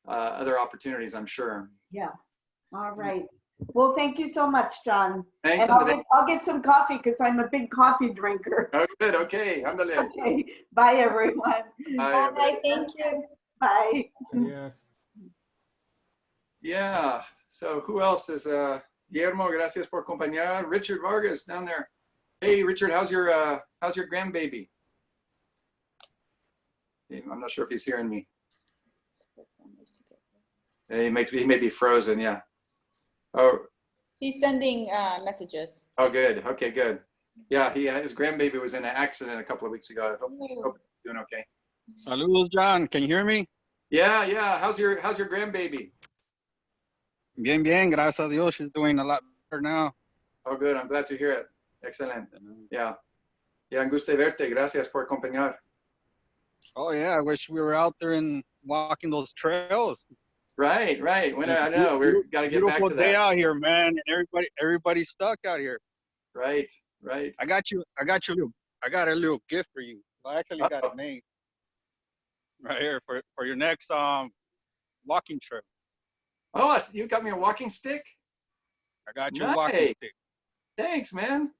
other opportunities, I'm sure. Yeah. All right. Well, thank you so much, John. Thanks, and Andrea. I'll get some coffee because I'm a big coffee drinker. Oh, good. Okay. Ándale. Okay. Bye, everyone. Bye. Bye. Thank you. Bye. Yes. Yeah. So who else is Guillermo? Gracias por acompañar. Richard Vargas down there. Hey, Richard, how's your grandbaby? I'm not sure if he's hearing me. He may be frozen. Yeah. Oh. He's sending messages. Oh, good. Okay, good. Yeah, his grandbaby was in an accident a couple of weeks ago. I hope he's doing okay. Saludos, John. Can you hear me? Yeah, yeah. How's your grandbaby? Bien, bien. Gracias a Dios. She's doing a lot better now. Oh, good. I'm glad to hear it. Excellent. Yeah. Yeah, un gusto verte. Gracias por acompañar. Oh, yeah. I wish we were out there and walking those trails. Right, right. When I know we've got to get back to Beautiful day that. out here, man. And everybody's stuck out here. Right, right. I got a little gift for you. I actually got it made right here for your next walking trip. Oh, you got me a walking stick? I got you a walking Nice. stick. Thanks, man.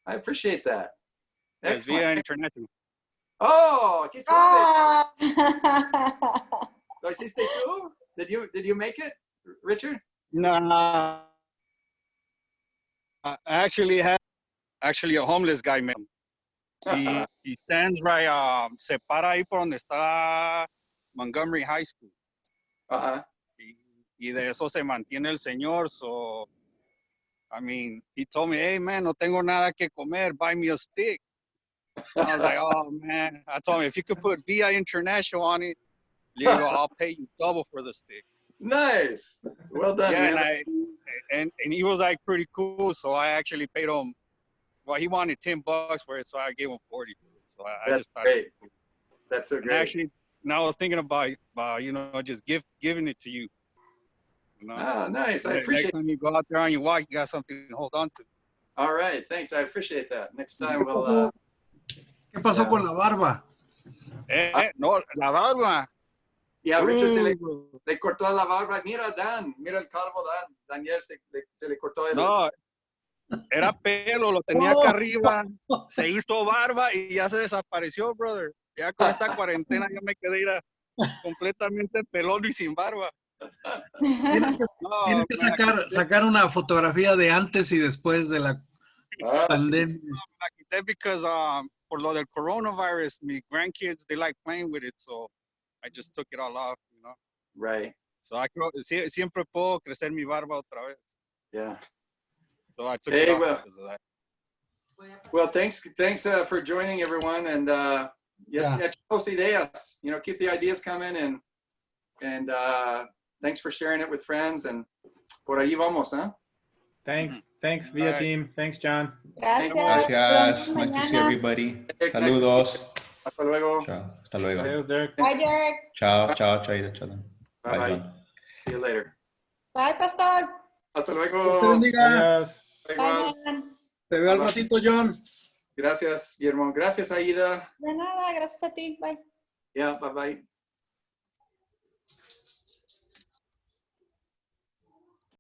I appreciate that. It's Via Excellent. International. Oh, aquí suave. Ah. ¿Lo hiciste tú? Did you make it, Richard? Nah, I actually had a homeless guy, man. He stands right, se para ahí por donde está Montgomery High School. Uh-huh. Y de eso se mantiene el señor. So, I mean, he told me, hey, man, no tengo nada que comer. Buy me a stick. I was like, oh, man. I told him, if you could put VI International on it, you go, I'll pay you double for the stick. Nice. Well done, Yeah, man. and he was like pretty cool. So I actually paid him. Well, he wanted $10 for it, so I gave him 40 for it. So I That's just thought great. it was cool. That's so And great. actually, now I was thinking about you know, just giving it to you. You know? Oh, nice. I Next appreciate it. time you go out there on your walk, you got something to hold on to. All right. Thanks. I appreciate that. Next time we'll. ¿Qué pasó con la barba? No, la barba. Yeah, Richard se le cortó la barba. Mira, Dan. Mira el calvo Dan. Daniel se le cortó el. No, era pelo, lo tenía acá arriba. Se hizo barba y ya se desapareció, brother. Ya con esta cuarentena ya me quedé completamente pelón y sin barba. Tienes que sacar una fotografía de antes y después de la pandemia. La quité because por lo del coronavirus, my grandkids, they like playing with it, so I just took it all off, you know. Right. So I creo, siempre puedo crecer mi barba otra vez. Yeah. So I took it off well, because of that. Well, thanks for joining, everyone, and echamos ideas. You know, keep the ideas coming, and thanks for sharing it with friends. And por ahí vamos, huh? Thanks, VIA team. Thanks, John. Gracias. Gracias. Nice to see everybody. Saludos. Hasta luego. Chao. Hasta luego. Adiós, Derek. Bye, Derek. Chao, Chaida. Chao. Bye. John. See you later. Bye, Pastor. Hasta Dios te luego. bendiga. Adiós. Bye, Dan. Te veo al ratito, John. Gracias, Guillermo. Gracias, Aida. De nada, gracias a ti. Bye. Yeah, bye-bye.